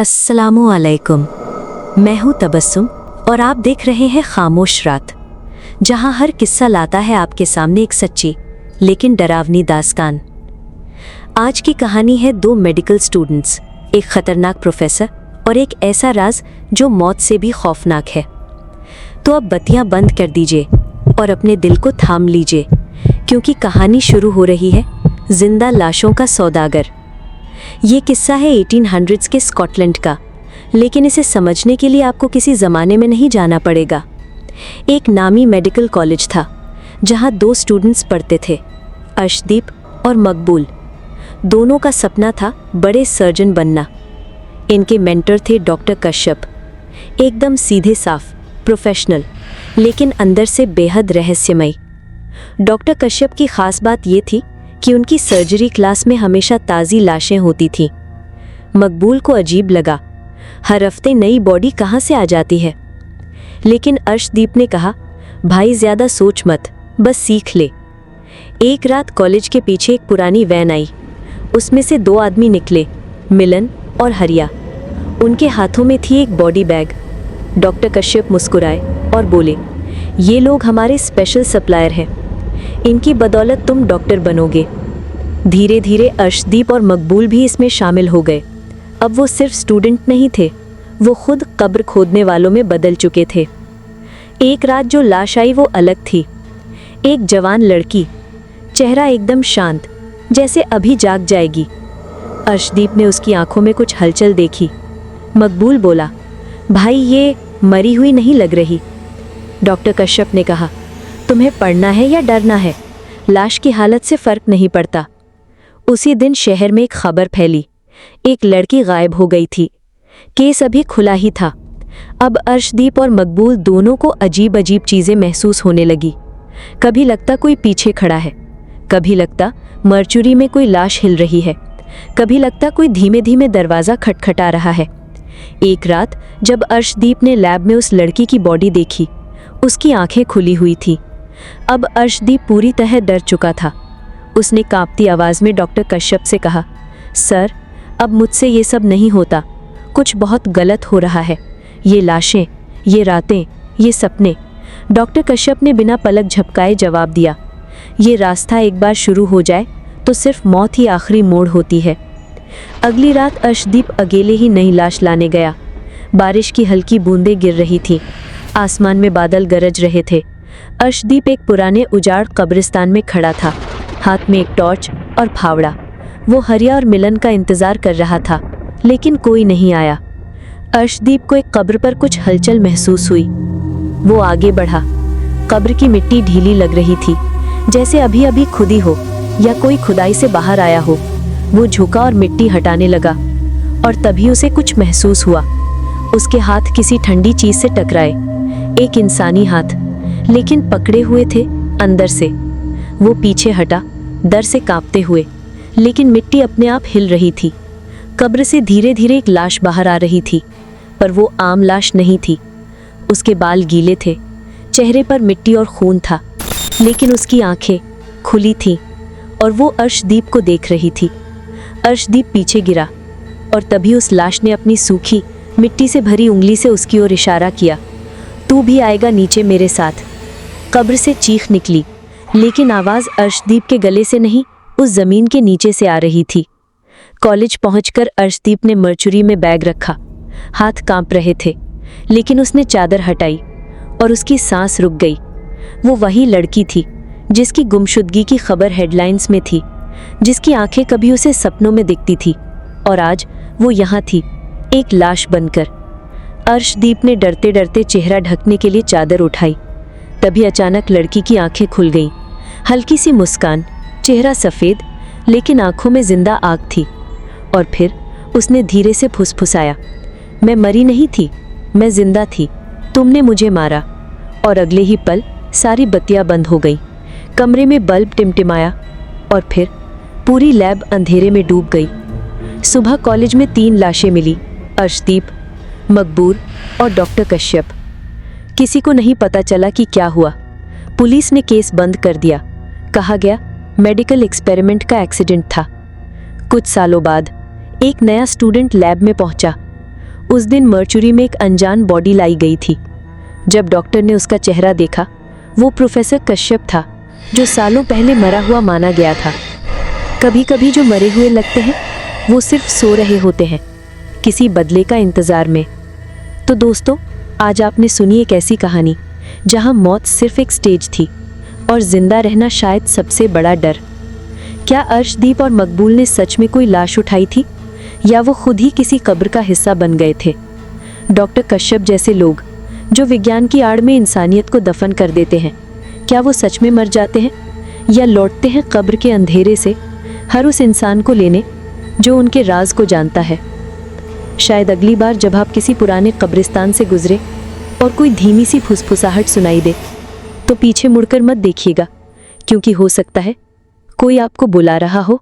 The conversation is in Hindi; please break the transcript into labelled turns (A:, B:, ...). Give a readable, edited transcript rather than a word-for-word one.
A: अस्सलामुअलैकुम। मैं हूँ तबस्सुम और आप देख रहे हैं खामोश रात, जहाँ हर किस्सा लाता है आपके सामने एक सच्ची लेकिन डरावनी दास्तान। आज की कहानी है दो मेडिकल स्टूडेंट्स, एक खतरनाक प्रोफेसर और एक ऐसा राज जो मौत से भी खौफनाक है। तो अब बत्तियां बंद कर दीजिए और अपने दिल को थाम लीजिए, क्योंकि कहानी शुरू हो रही है जिंदा लाशों का सौदागर। ये किस्सा है 1800s के स्कॉटलैंड का, लेकिन इसे समझने के लिए आपको किसी ज़माने में नहीं जाना पड़ेगा। एक नामी मेडिकल कॉलेज था जहाँ दो स्टूडेंट्स पढ़ते थे, अर्शदीप और मकबूल। दोनों का सपना था बड़े सर्जन बनना। इनके मेंटर थे डॉक्टर कश्यप, एकदम सीधे साफ प्रोफेशनल, लेकिन अंदर से बेहद रहस्यमयी। डॉक्टर कश्यप की खास बात ये थी कि उनकी सर्जरी क्लास में हमेशा ताज़ी लाशें होती थीं। मकबूल को अजीब लगा, हर हफ्ते नई बॉडी कहाँ से आ जाती है। लेकिन अर्शदीप ने कहा, भाई ज़्यादा सोच मत, बस सीख ले। एक रात कॉलेज के पीछे एक पुरानी वैन आई। उसमें से दो आदमी निकले, मिलन और हरिया। उनके हाथों में थी एक बॉडी बैग। डॉक्टर कश्यप मुस्कुराए और बोले, ये लोग हमारे स्पेशल सप्लायर हैं, इनकी बदौलत तुम डॉक्टर बनोगे। धीरे धीरे अर्शदीप और मकबूल भी इसमें शामिल हो गए। अब वो सिर्फ स्टूडेंट नहीं थे, वो खुद कब्र खोदने वालों में बदल चुके थे। एक रात जो लाश आई वो अलग थी। एक जवान लड़की, चेहरा एकदम शांत, जैसे अभी जाग जाएगी। अर्शदीप ने उसकी आंखों में कुछ हलचल देखी। मकबूल बोला, भाई ये मरी हुई नहीं लग रही। डॉक्टर कश्यप ने कहा, तुम्हें पढ़ना है या डरना है, लाश की हालत से फर्क नहीं पड़ता। उसी दिन शहर में एक खबर फैली, एक लड़की गायब हो गई थी। केस अभी खुला ही था। अब अर्शदीप और मकबूल दोनों को अजीब अजीब चीज़ें महसूस होने लगी। कभी लगता कोई पीछे खड़ा है, कभी लगता मरचुरी में कोई लाश हिल रही है, कभी लगता कोई धीमे धीमे दरवाज़ा खटखटा रहा है। एक रात जब अर्शदीप ने लैब में उस लड़की की बॉडी देखी, उसकी आंखें खुली हुई थी। अब अर्शदीप पूरी तरह डर चुका था। उसने कांपती आवाज़ में डॉक्टर कश्यप से कहा, सर, अब मुझसे ये सब नहीं होता, कुछ बहुत गलत हो रहा है। ये लाशें, ये रातें, ये सपने। डॉक्टर कश्यप ने बिना पलक झपकाए जवाब दिया, ये रास्ता एक बार शुरू हो जाए तो सिर्फ मौत ही आखिरी मोड़ होती है। अगली रात अर्शदीप अकेले ही नई लाश लाने गया। बारिश की हल्की बूंदें गिर रही थीं, आसमान में बादल गरज रहे थे। अर्शदीप एक पुराने उजाड़ कब्रिस्तान में खड़ा था, हाथ में एक टॉर्च और फावड़ा। वो हरिया और मिलन का इंतज़ार कर रहा था, लेकिन कोई नहीं आया। अर्शदीप को एक कब्र पर कुछ हलचल महसूस हुई। वो आगे बढ़ा। कब्र की मिट्टी ढीली लग रही थी, जैसे अभी अभी खुदी हो या कोई खुदाई से बाहर आया हो। वो झुका और मिट्टी हटाने लगा, और तभी उसे कुछ महसूस हुआ। उसके हाथ किसी ठंडी चीज़ से टकराए, एक इंसानी हाथ, लेकिन पकड़े हुए थे अंदर से। वो पीछे हटा, डर से कांपते हुए, लेकिन मिट्टी अपने आप हिल रही थी। कब्र से धीरे धीरे एक लाश बाहर आ रही थी, पर वो आम लाश नहीं थी। उसके बाल गीले थे, चेहरे पर मिट्टी और खून था, लेकिन उसकी आंखें खुली थीं और वो अर्शदीप को देख रही थी। अर्शदीप पीछे गिरा, और तभी उस लाश ने अपनी सूखी मिट्टी से भरी उंगली से उसकी ओर इशारा किया, तू भी आएगा नीचे मेरे साथ। कब्र से चीख निकली, लेकिन आवाज़ अर्शदीप के गले से नहीं, उस ज़मीन के नीचे से आ रही थी। कॉलेज पहुंचकर अर्शदीप ने मरचुरी में बैग रखा। हाथ कांप रहे थे, लेकिन उसने चादर हटाई और उसकी सांस रुक गई। वो वही लड़की थी जिसकी गुमशुदगी की खबर हेडलाइंस में थी, जिसकी आंखें कभी उसे सपनों में दिखती थी, और आज वो यहाँ थी, एक लाश बनकर। अर्शदीप ने डरते डरते चेहरा ढकने के लिए चादर उठाई। तभी अचानक लड़की की आंखें खुल गईं। हल्की सी मुस्कान, चेहरा सफ़ेद, लेकिन आंखों में जिंदा आग थी। और फिर उसने धीरे से फुसफुसाया, मैं मरी नहीं थी, मैं जिंदा थी, तुमने मुझे मारा। और अगले ही पल सारी बत्तियां बंद हो गईं। कमरे में बल्ब टिमटिमाया, और फिर पूरी लैब अंधेरे में डूब गई। सुबह कॉलेज में 3 लाशें मिली, अर्शदीप, मकबूल और डॉक्टर कश्यप। किसी को नहीं पता चला कि क्या हुआ। पुलिस ने केस बंद कर दिया। कहा गया मेडिकल एक्सपेरिमेंट का एक्सीडेंट था। कुछ सालों बाद एक नया स्टूडेंट लैब में पहुंचा। उस दिन मर्चुरी में एक अनजान बॉडी लाई गई थी। जब डॉक्टर ने उसका चेहरा देखा, वो प्रोफेसर कश्यप था, जो सालों पहले मरा हुआ माना गया था। कभी कभी जो मरे हुए लगते हैं, वो सिर्फ सो रहे होते हैं, किसी बदले का इंतजार में। तो दोस्तों, आज आपने सुनी एक ऐसी कहानी जहां मौत सिर्फ एक स्टेज थी और जिंदा रहना शायद सबसे बड़ा डर। क्या अर्शदीप और मकबूल ने सच में कोई लाश उठाई थी, या वो खुद ही किसी कब्र का हिस्सा बन गए थे? डॉक्टर कश्यप जैसे लोग जो विज्ञान की आड़ में इंसानियत को दफन कर देते हैं, क्या वो सच में मर जाते हैं या लौटते हैं कब्र के अंधेरे से हर उस इंसान को लेने जो उनके राज को जानता है? शायद अगली बार जब आप किसी पुराने कब्रिस्तान से गुजरे और कोई धीमी सी फुसफुसाहट सुनाई दे, तो पीछे मुड़कर मत देखिएगा, क्योंकि हो सकता है कोई आपको बुला रहा हो